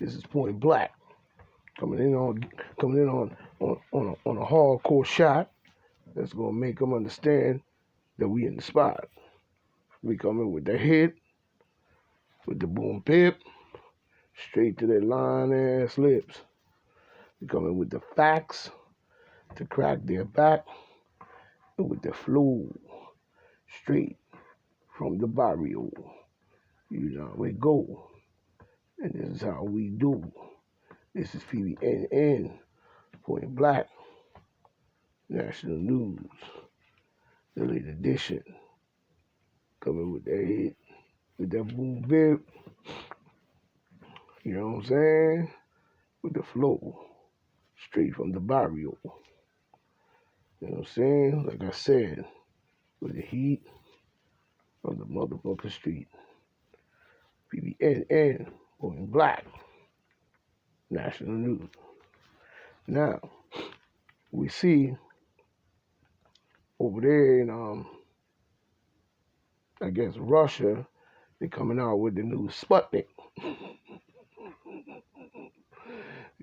This is Point Black coming in on a hardcore shot that's gonna make them understand that we in the spot. We coming with the hit, with the boom pip, straight to their lying ass lips. We coming with the facts to crack their back, and with the flow straight from the barrio. You know we go, and this is how we do. This is PBNN, Point Black, National News, the late edition, coming with that hit, with that boom bip, you know what I'm saying? With the flow, straight from the barrio. You know what I'm saying? Like I said, with the heat of the motherfucking street. PBNN, Point Black, National News. Now, we see over there in, I guess, Russia, they're coming out with the new Sputnik. They're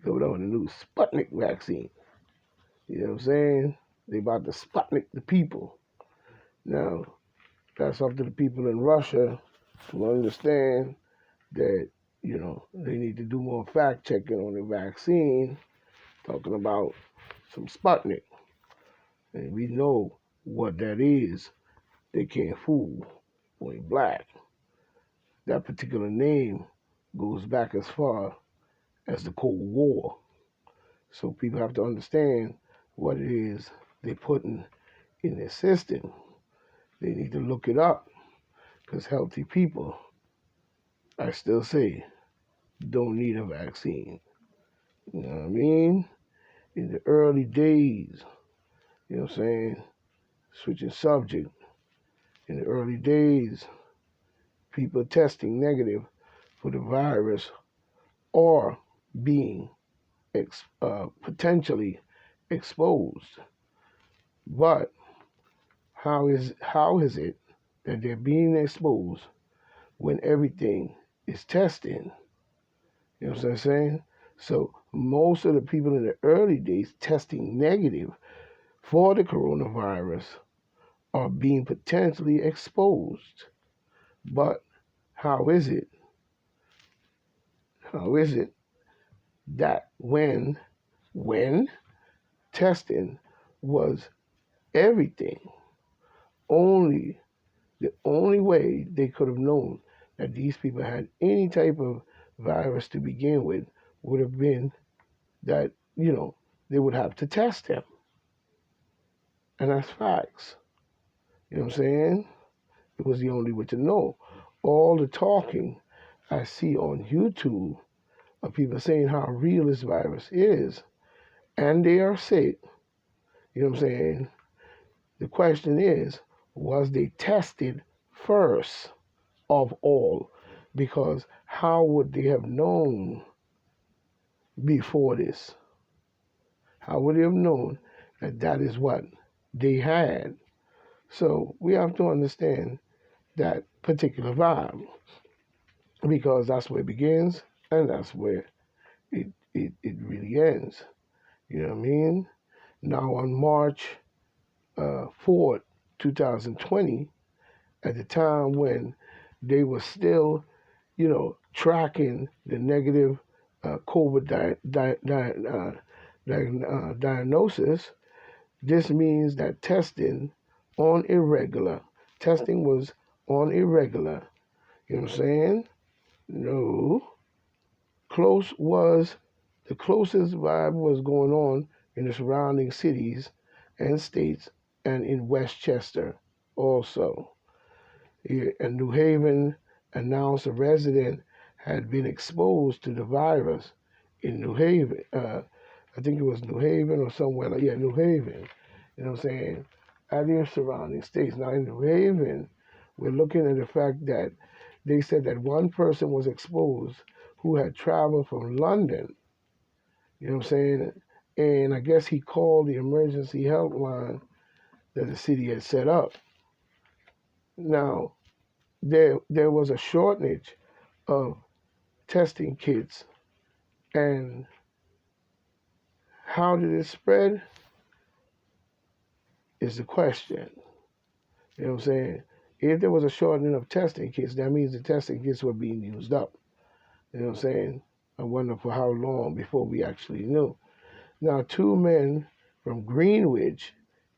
coming out with the new Sputnik vaccine. You know what I'm saying? They about to Sputnik the people. Now, that's up to the people in Russia to understand that, you know, they need to do more fact checking on the vaccine, talking about some Sputnik. And we know what that is. They can't fool Point Black. That particular name goes back as far as the Cold War. So people have to understand what it is they're putting in their system. They need to look it up because healthy people, I still say, don't need a vaccine. You know what I mean? In the early days, you know what I'm saying? Switching subject. In the early days, people testing negative for the virus or being potentially exposed. But how is it that they're being exposed when everything is testing? You know what I'm saying? So most of the people in the early days testing negative for the coronavirus are being potentially exposed. But how is it? How is it that when testing was everything, the only way they could have known that these people had any type of virus to begin with would have been that, you know, they would have to test them. And that's facts. You know what I'm saying? It was the only way to know. All the talking I see on YouTube of people saying how real this virus is, and they are sick. You know what I'm saying? The question is, was they tested first of all? Because how would they have known before this? How would they have known that that is what they had? So we have to understand that particular vibe because that's where it begins and that's where it really ends. You know what I mean? Now on March 4th, 2020, at the time when they were still, you know, tracking the negative COVID diagnosis, this means that testing was on irregular. You know what I'm saying? No. The closest vibe was going on in the surrounding cities and states and in Westchester also. And New Haven announced a resident had been exposed to the virus in New Haven. I think it was New Haven or somewhere like, yeah, New Haven. You know what I'm saying? At their surrounding states. Now in New Haven, we're looking at the fact that they said that one person was exposed who had traveled from London. You know what I'm saying? And I guess he called the emergency helpline that the city had set up. Now, there was a shortage of testing kits And how did it spread is the question. You know what I'm saying? If there was a shortening of testing kits, that means the testing kits were being used up. You know what I'm saying? I wonder for how long before we actually knew. Now, two men from Greenwich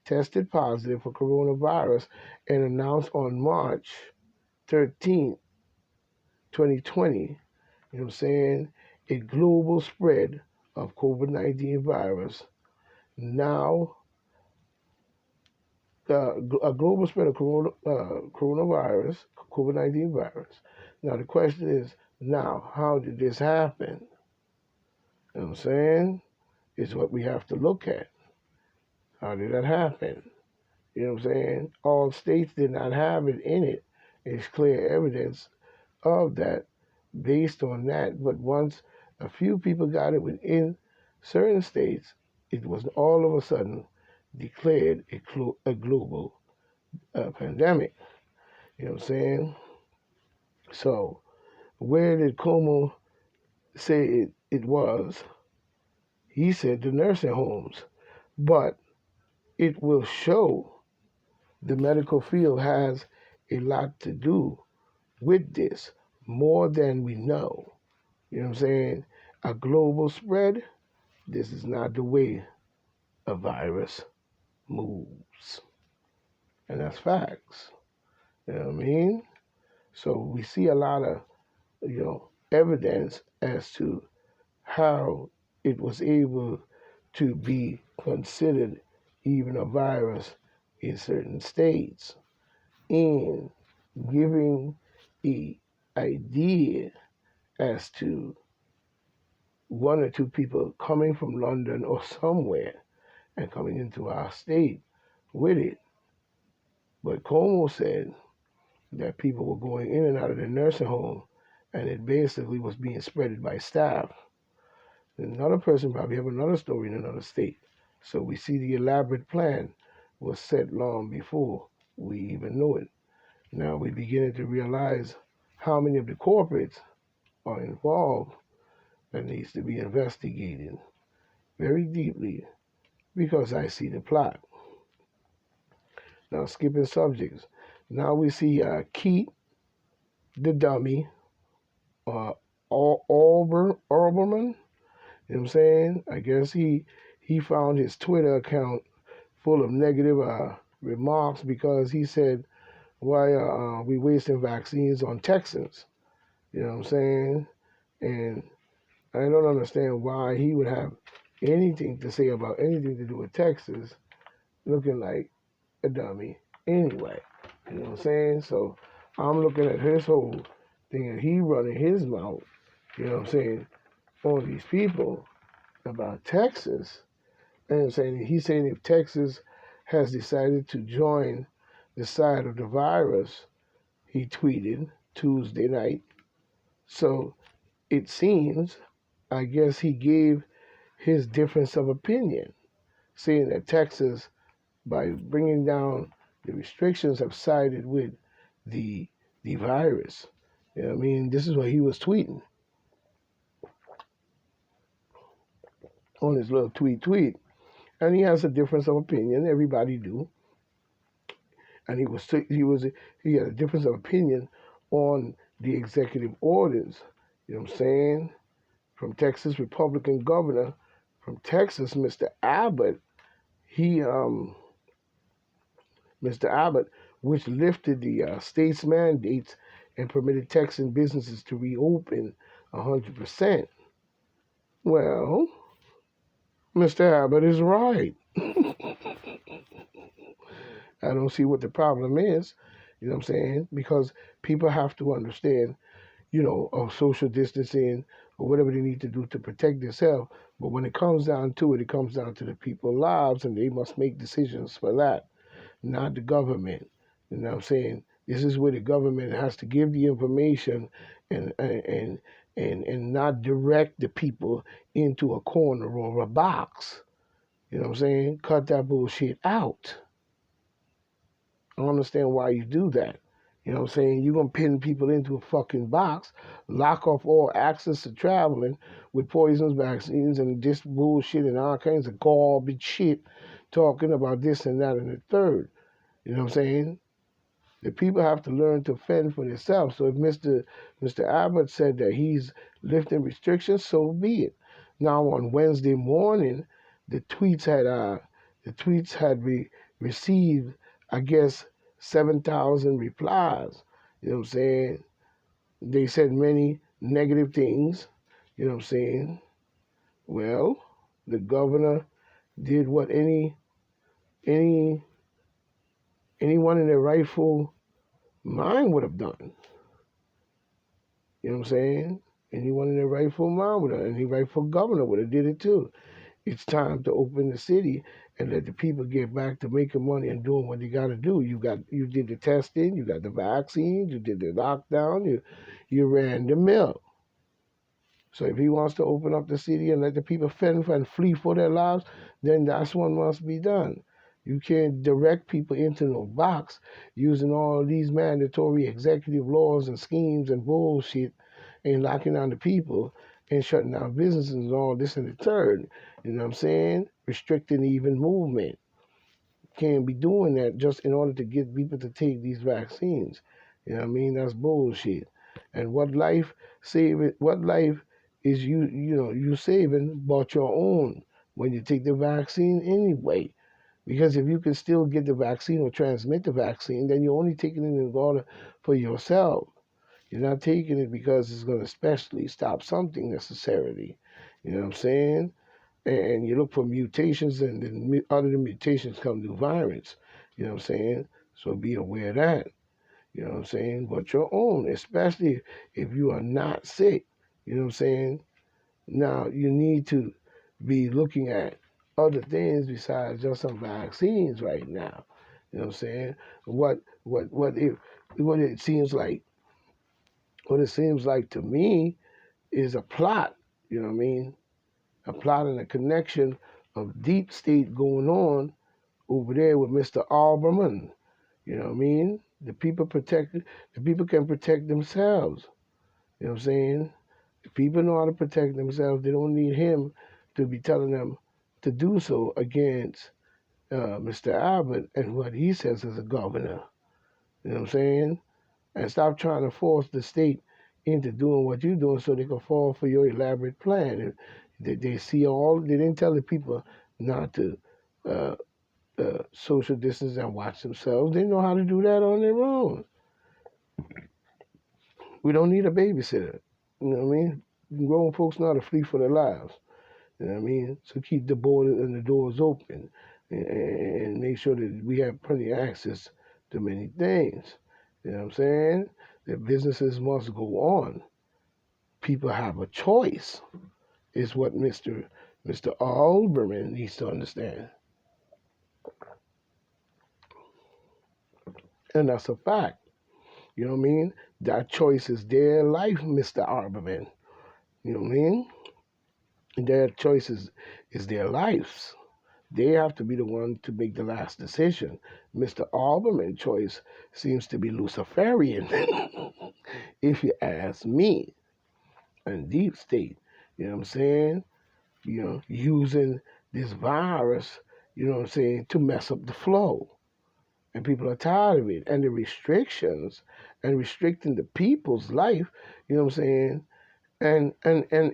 tested positive for coronavirus and announced on March 13th, 2020, you know what I'm saying, a global spread of COVID-19 virus. Now, a global spread of coronavirus, COVID-19 virus. Now, the question is, now, how did this happen? You know what I'm saying? Is what we have to look at. How did that happen? You know what I'm saying? All states did not have it in it. It's clear evidence of that based on that. But once a few people got it within certain states, it was all of a sudden declared a global pandemic. You know what I'm saying? So, where did Cuomo say it was? He said the nursing homes. But it will show the medical field has a lot to do with this, more than we know. You know what I'm saying? A global spread, this is not the way a virus moves. And that's facts. You know what I mean? So we see a lot of, evidence as to how it was able to be considered even a virus in certain states, and giving the idea as to one or two people coming from London or somewhere and coming into our state with it. But Cuomo said that people were going in and out of the nursing home, and it basically was being spread by staff. Another person probably have another story in another state. So we see the elaborate plan was set long before we even knew it. Now we're beginning to realize how many of the corporates are involved that needs to be investigated very deeply, because I see the plot. Now skipping subjects. Now we see Keith the dummy, Olbermann. You know what I'm saying? I guess he found his Twitter account full of negative remarks because he said, why are we wasting vaccines on Texans? You know what I'm saying? And I don't understand why he would have anything to say about anything to do with Texas, looking like a dummy anyway. You know what I'm saying? So I'm looking at his whole thing, and he running his mouth, you know what I'm saying, on these people about Texas. And I'm saying he's saying if Texas has decided to join the side of the virus, he tweeted Tuesday night. So it seems, I guess he gave his difference of opinion, saying that Texas, by bringing down the restrictions, have sided with the virus. You know what I mean? This is what he was tweeting on his little tweet. And he has a difference of opinion. Everybody do. And he had a difference of opinion on the executive orders. You know what I'm saying? From Texas Republican governor from Texas, Mr. Abbott. Mr. Abbott, which lifted the state's mandates and permitted Texan businesses to reopen 100%. Well, Mr. Abbott is right. I don't see what the problem is. You know what I'm saying? Because people have to understand, of social distancing or whatever they need to do to protect themselves. But when it comes down to it, it comes down to the people's lives, and they must make decisions for that, not the government. You know what I'm saying? This is where the government has to give the information and not direct the people into a corner or a box. You know what I'm saying? Cut that bullshit out. I don't understand why you do that. You know what I'm saying? You're going to pin people into a fucking box, lock off all access to traveling with poisons, vaccines, and this bullshit and all kinds of garbage shit talking about this and that and the third. You know what I'm saying? The people have to learn to fend for themselves. So if Mr. Abbott said that he's lifting restrictions, so be it. Now on Wednesday morning, the tweets had received, I guess, 7,000 replies. You know what I'm saying? They said many negative things. You know what I'm saying? Well, the governor did what any anyone in their rightful mind would have done. You know what I'm saying? Anyone in their rightful mind would have, any rightful governor would have did it too. It's time to open the city and let the people get back to making money and doing what they got to do. You did the testing, you got the vaccines, you did the lockdown, you ran the mill. So if he wants to open up the city and let the people fend and flee for their lives, then that's what must be done. You can't direct people into no box using all these mandatory executive laws and schemes and bullshit and locking down the people and shutting down businesses and all this and the third. You know what I'm saying? Restricting even movement. Can't be doing that just in order to get people to take these vaccines. You know what I mean? That's bullshit. And what life is you saving but your own when you take the vaccine anyway. Because if you can still get the vaccine or transmit the vaccine, then you're only taking it in order for yourself. You're not taking it because it's going to especially stop something necessarily. You know what I'm saying? And you look for mutations, and then out of the mutations come new variants. You know what I'm saying? So be aware of that. You know what I'm saying? But your own, especially if you are not sick. You know what I'm saying? Now you need to be looking at other things besides just some vaccines right now. You know what I'm saying? What it seems like what it seems like to me is a plot. You know what I mean? A plot and a connection of deep state going on over there with Mr. Alberman. You know what I mean? The people can protect themselves. You know what I'm saying? If people know how to protect themselves, they don't need him to be telling them to do so against Mr. Abbott and what he says as a governor. You know what I'm saying? And stop trying to force the state into doing what you're doing so they can fall for your elaborate plan. They see all, they didn't tell the people not to uh, social distance and watch themselves. They know how to do that on their own. We don't need a babysitter. You know what I mean? Grown folks know how to flee for their lives. You know what I mean? So keep the border and the doors open and make sure that we have plenty of access to many things. You know what I'm saying? That businesses must go on. People have a choice, is what Mr. Alberman needs to understand. And that's a fact. You know what I mean? That choice is their life, Mr. Alberman. You know what I mean? Their choice is their lives. They have to be the one to make the last decision. Mr. Alberman's choice seems to be Luciferian, if you ask me, and deep state. You know what I'm saying? Using this virus, you know what I'm saying, to mess up the flow. And people are tired of it. And the restrictions and restricting the people's life, you know what I'm saying? And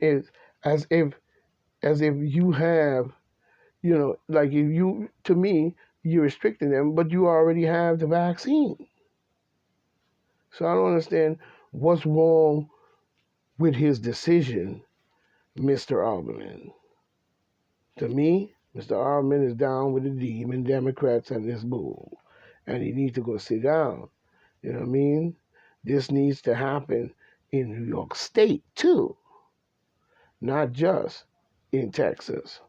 it's as if you have, like if you, to me, you're restricting them, but you already have the vaccine. So I don't understand what's wrong with his decision, Mr. Alberman. To me, Mr. Alberman is down with the demon Democrats and this bull. And he needs to go sit down. You know what I mean? This needs to happen in New York State too, not just in Texas.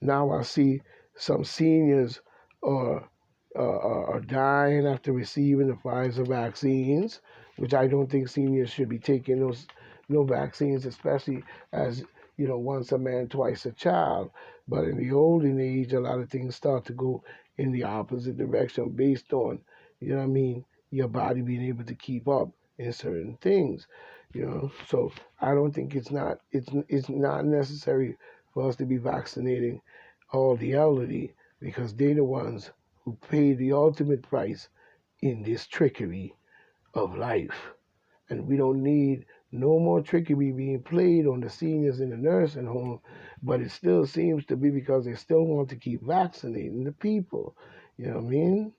Now I see some seniors are dying after receiving the Pfizer vaccines, which I don't think seniors should be taking those no vaccines, especially as once a man, twice a child. But in the olden age, a lot of things start to go in the opposite direction based on, you know what I mean, your body being able to keep up in certain things. So I don't think it's not necessary for us to be vaccinating all the elderly, because they're the ones who pay the ultimate price in this trickery of life. And we don't need no more trickery being played on the seniors in the nursing home, but it still seems to be because they still want to keep vaccinating the people. You know what I mean?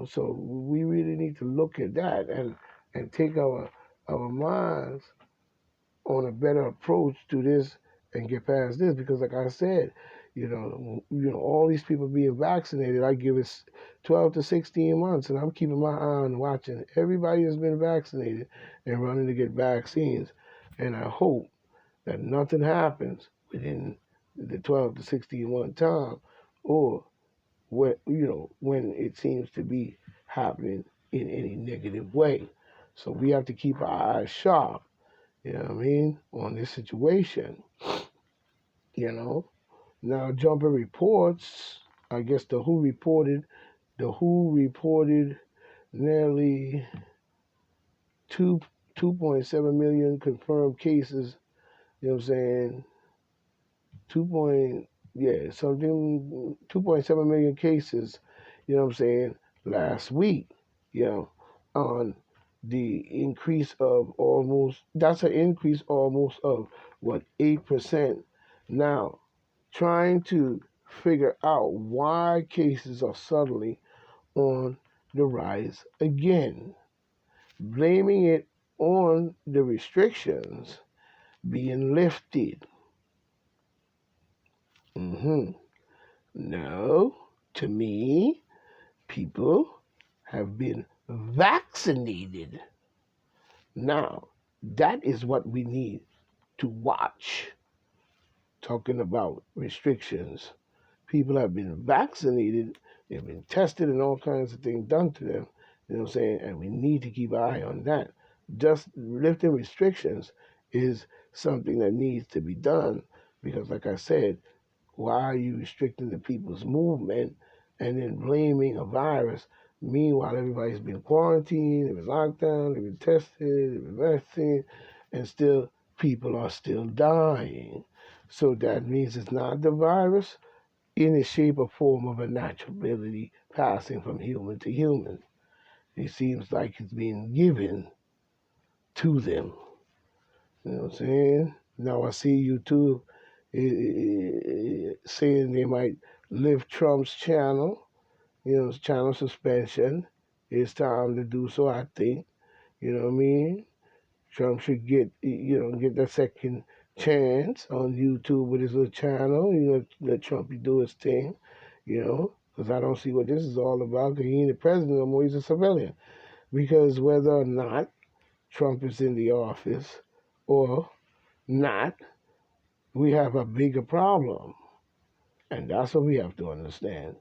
So we really need to look at that and take our minds on a better approach to this and get past this, because like I said, all these people being vaccinated, I give it 12 to 16 months, and I'm keeping my eye on watching everybody that's been vaccinated and running to get vaccines, and I hope that nothing happens within the 12 to 16 month time, or when it seems to be happening in any negative way. So we have to keep our eyes sharp, on this situation. You know. Now jumping reports, I guess the WHO reported nearly two 2.7 million confirmed cases. You know what I'm saying? Two point yeah, something 2.7 million cases, you know what I'm saying, last week, you know, on the increase of almost that's an increase almost of what 8%. Now, trying to figure out why cases are suddenly on the rise again, blaming it on the restrictions being lifted. hmm No, to me, people have been vaccinated. Now, that is what we need to watch. Talking about restrictions, people have been vaccinated, they've been tested, and all kinds of things done to them. You know what I'm saying? And we need to keep an eye on that. Just lifting restrictions is something that needs to be done, because, like I said, why are you restricting the people's movement and then blaming a virus? Meanwhile, everybody's been quarantined, they've been locked down, they've been tested, they've been vaccinated, and still people are still dying. So that means it's not the virus in the shape or form of a natural ability passing from human to human. It seems like it's being given to them. You know what I'm saying? Now I see YouTube saying they might lift Trump's channel, channel suspension. It's time to do so, I think. You know what I mean? Trump should get that second chance on YouTube with his little channel. Let Trump do his thing, because I don't see what this is all about, because he ain't the president no more, he's a civilian. Because whether or not Trump is in the office or not, we have a bigger problem. And that's what we have to understand.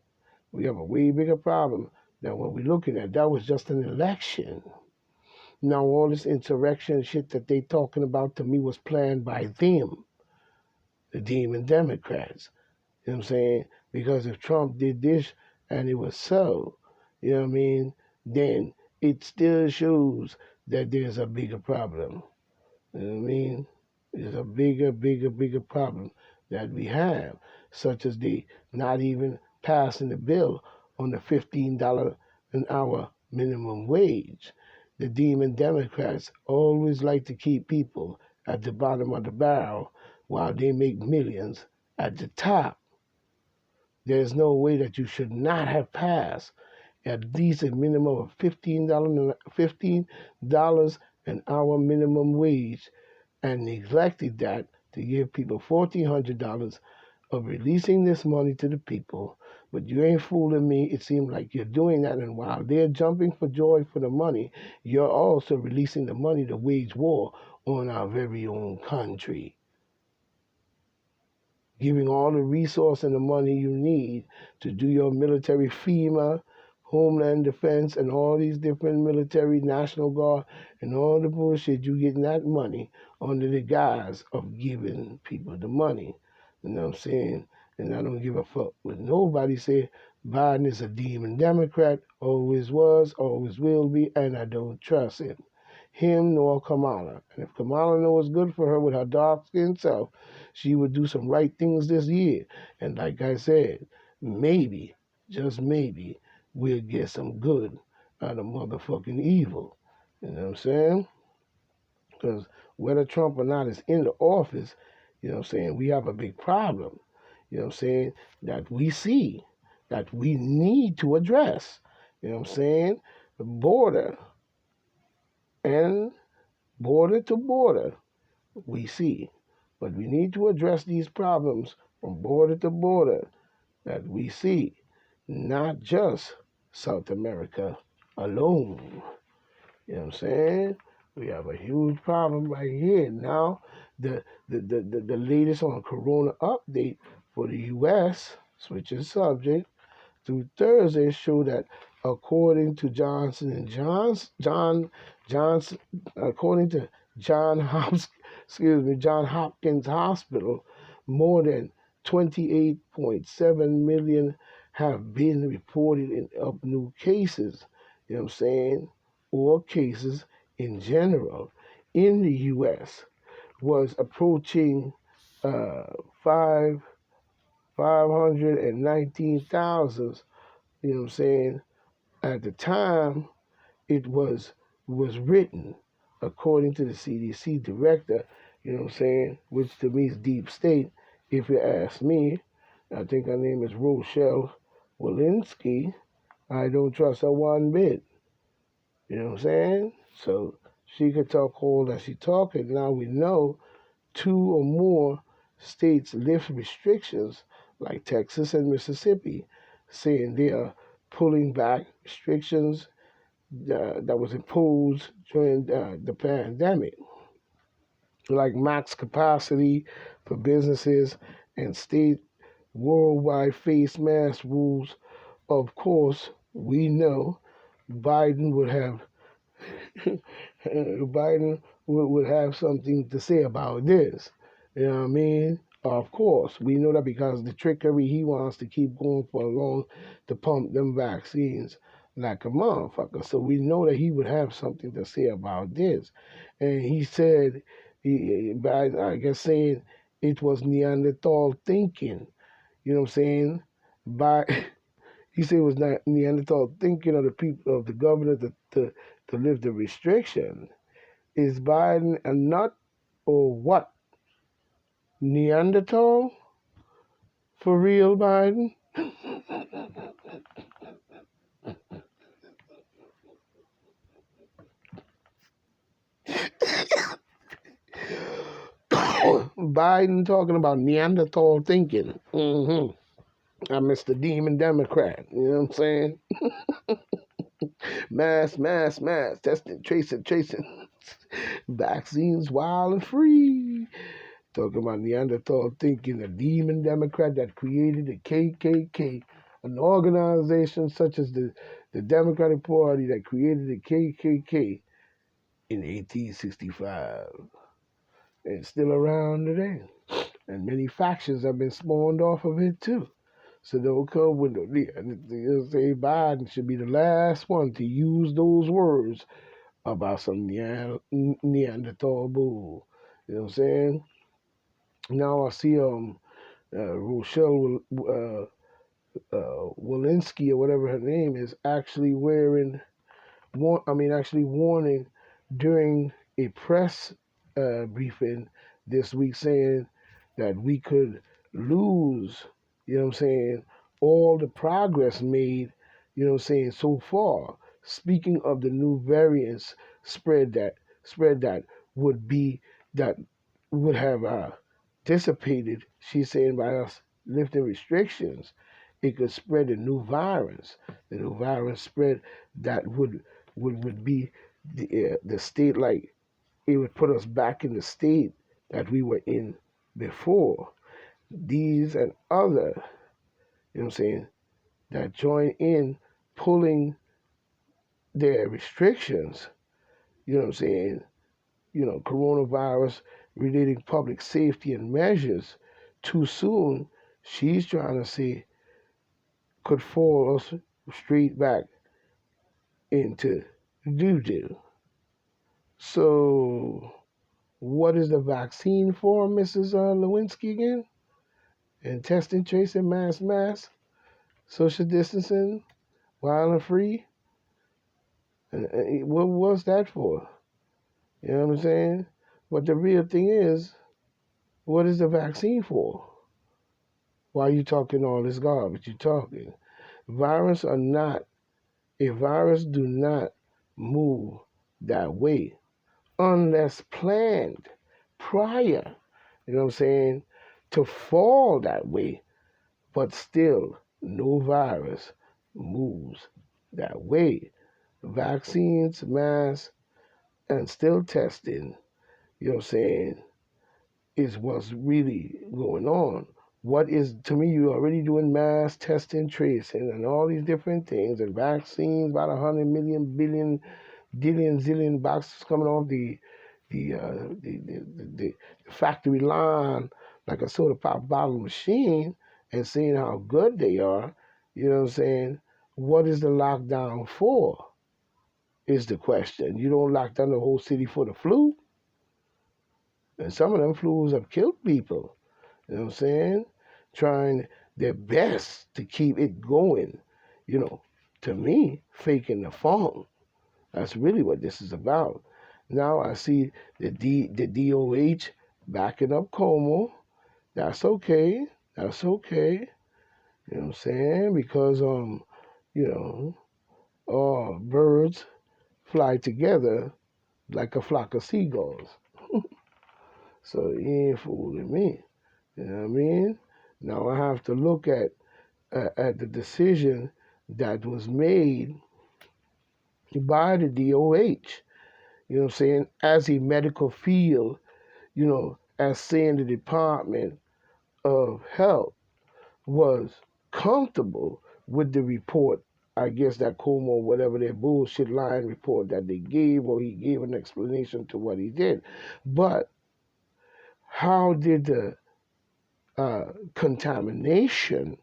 We have a way bigger problem than what we're looking at. That was just an election. Now all this insurrection shit that they talking about, to me, was planned by them, the demon Democrats. You know what I'm saying? Because if Trump did this and it was so, you know what I mean, then it still shows that there's a bigger problem. You know what I mean? There's a bigger problem that we have, such as the not even passing the bill on the $15 an hour minimum wage. The demon Democrats always like to keep people at the bottom of the barrel while they make millions at the top. There's no way that you should not have passed at least a minimum of $15 an hour minimum wage, and neglected that to give people $1,400 of releasing this money to the people. But you ain't fooling me. It seems like you're doing that, and while they're jumping for joy for the money, you're also releasing the money to wage war on our very own country, giving all the resource and the money you need to do your military, FEMA, Homeland Defense, and all these different military, National Guard, and all the bullshit. You getting that money under the guise of giving people the money. You know what I'm saying? And I don't give a fuck what nobody say. Biden is a demon Democrat, always was, always will be, and I don't trust him nor Kamala. And if Kamala knows what's good for her with her dark skinned self, she would do some right things this year. And like I said, maybe, just maybe, we'll get some good out of motherfucking evil. You know what I'm saying? Because whether Trump or not is in the office, you know what I'm saying, we have a big problem, you know what I'm saying, that we see, that we need to address. You know what I'm saying? The border and border to border, we see. But we need to address these problems from border to border that we see, not just South America alone. You know what I'm saying? We have a huge problem right here. Now, the latest on Corona update for the U.S., switching subject, through Thursday show that according to Johnson, according to John Hopkins Hospital, more than 28.7 million have been reported of new cases. You know what I'm saying? Or cases in general in the U.S. was approaching uh, 519,000. You know what I'm saying? At the time it was written, according to the CDC director. You know what I'm saying? Which to me is deep state. If you ask me, I think her name is Rochelle Walensky. I don't trust her one bit. You know what I'm saying? So she could talk all that she talking. Now we know two or more states lift restrictions, like Texas and Mississippi, saying they are pulling back restrictions that was imposed during the pandemic, like max capacity for businesses and state worldwide face mask rules. Of course, we know Biden would have Biden would have something to say about this. You know what I mean? Of course, we know that because the trickery he wants to keep going for long to pump them vaccines like a motherfucker. So we know that he would have something to say about this. And he said, by I guess saying it was Neanderthal thinking. You know what I'm saying? By he said it was not Neanderthal thinking of the people of the governor to lift the restriction. Is Biden a nut or what? Neanderthal? For real, Biden? Biden talking about Neanderthal thinking. I'm Mr. Demon Democrat. You know what I'm saying? Mass, testing, tracing. Vaccines wild and free. Talking about Neanderthal thinking, a demon Democrat that created the KKK, an organization such as the Democratic Party that created the KKK in 1865 and still around today. And many factions have been spawned off of it too. So don't come with the say Biden should be the last one to use those words about some Neanderthal bull. You know what I'm saying? Now I see Rochelle Walensky or whatever her name is actually actually warning during a press briefing this week, saying that we could lose, you know what I'm saying, all the progress made, you know what I'm saying, so far. Speaking of the new variants spread that would be that would have dissipated, she's saying, by us lifting restrictions, it could spread a new virus. The new virus spread that would be the state, like it would put us back in the state that we were in before. These and other, you know what I'm saying, that join in pulling their restrictions, you know what I'm saying, coronavirus relating public safety and measures too soon She's trying to see could fall us straight back into doo-doo. So, what is the vaccine for, Mrs. Lewinsky again? And testing, tracing, mask, social distancing, violent free. And what was that for? You know what I'm saying? But the real thing is, what is the vaccine for? Why are you talking all this garbage? You talking? Virus or not, a virus do not move that way unless planned prior, you know what I'm saying, to fall that way. But still, no virus moves that way. Vaccines, masks, and still testing, you know what I'm saying, is what's really going on. What is, to me, you're already doing mass testing, tracing, and all these different things, and vaccines, about 100 million, billion, dillion, zillion boxes coming off the factory line like a soda pop bottle machine, and seeing how good they are. You know what I'm saying? What is the lockdown for? Is the question. You don't lock down the whole city for the flu, and some of them flus have killed people. You know what I'm saying? Trying their best to keep it going. You know, to me, faking the funk. That's really what this is about. Now I see the DOH backing up Como. That's okay. That's okay. You know what I'm saying? Because you know, all birds fly together like a flock of seagulls. So he ain't fooling me. You know what I mean? Now I have to look at the decision that was made by the DOH. You know what I'm saying? As a medical field, you know, as saying the Department of Health was comfortable with the report. I guess that Como, whatever their bullshit line report that they gave, or he gave an explanation to what he did. But how did the contamination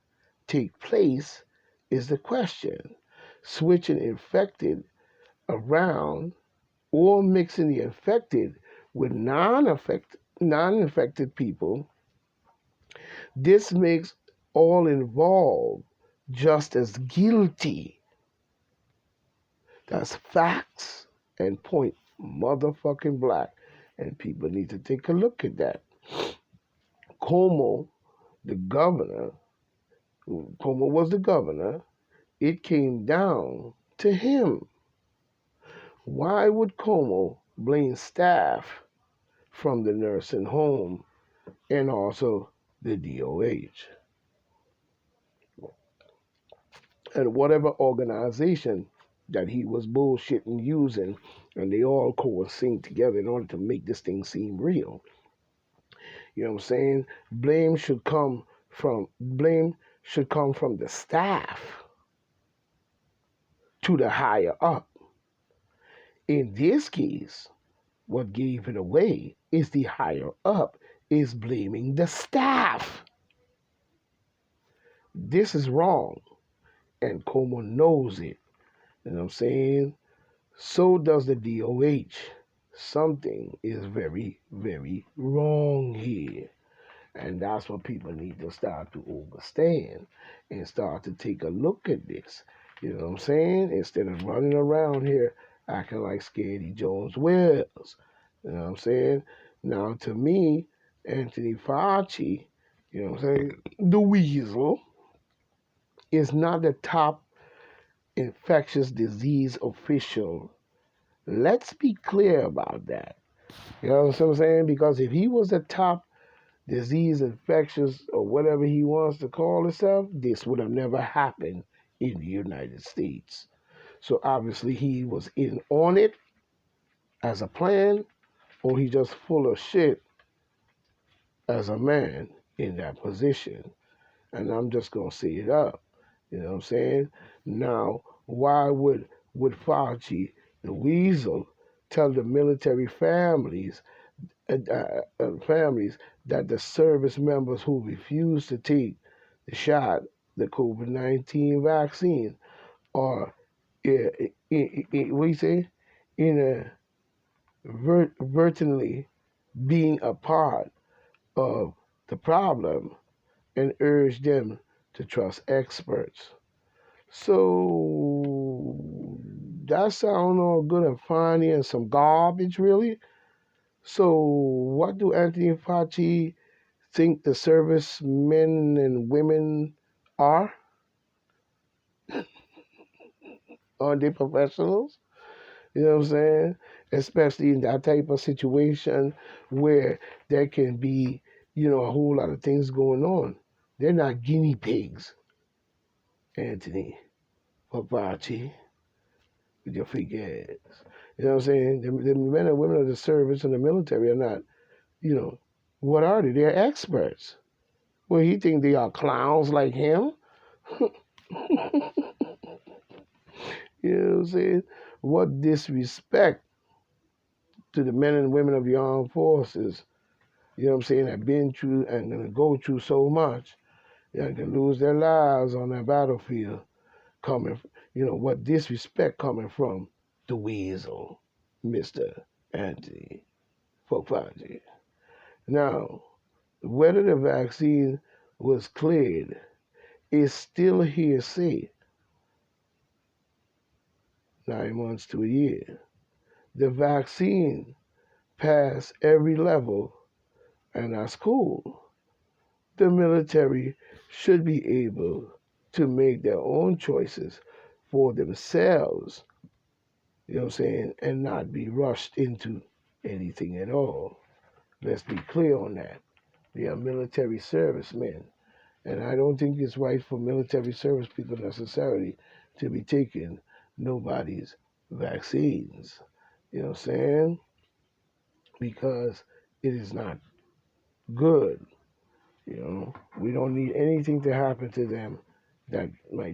take place is the question. Switching infected around or mixing the infected with non-infected people, this makes all involved just as guilty. That's facts and point motherfucking black. And people need to take a look at that. Como, the governor, Como was the governor, it came down to him. Why would Como blame staff from the nursing home and also the DOH? And whatever organization that he was bullshitting using, and they all coalescing together in order to make this thing seem real. You know what I'm saying? Blame should come from the staff to the higher up. In this case, what gave it away is the higher up is blaming the staff. This is wrong, and Como knows it. You know what I'm saying? So does the DOH. Something is very, very wrong here. And that's what people need to start to understand and start to take a look at this. You know what I'm saying? Instead of running around here acting like Scaredy Jones Wells. You know what I'm saying? Now, to me, Anthony Fauci, you know what I'm saying, the weasel, is not the top infectious disease official. Let's be clear about that. You know what I'm saying? Because if he was the top disease infectious or whatever he wants to call himself, this would have never happened in the United States. So obviously he was in on it as a plan, or he just full of shit as a man in that position. And I'm just gonna say it up. You know what I'm saying? Now, why would Fauci, the weasel, tell the military families that the service members who refuse to take shot, the COVID-19 vaccine, or what do you say, inadvertently being a part of the problem, and urge them to trust experts. So that sounds all good and fine and some garbage, really. So what do Anthony Fauci think the servicemen and women are? Are they professionals? You know what I'm saying? Especially in that type of situation where there can be, a whole lot of things going on. They're not guinea pigs, Anthony Fauci, with your freak ass. You know what I'm saying? The men and women of the service and the military are not, you know, what are they? They're experts. Well, he think they are clowns like him? You know what I'm saying? What disrespect to the men and women of the armed forces, you know what I'm saying, have been through and gonna go through so much, can lose their lives on that battlefield coming, what disrespect coming from the weasel, Mr. Anthony Fauci. Now, whether the vaccine was cleared is still hearsay 9 months to a year. The vaccine passed every level, and that's cool. The military should be able to make their own choices for themselves, you know what I'm saying, and not be rushed into anything at all. Let's be clear on that. They are military servicemen, and I don't think it's right for military service people necessarily to be taking nobody's vaccines. You know what I'm saying? Because it is not good. We don't need anything to happen to them that might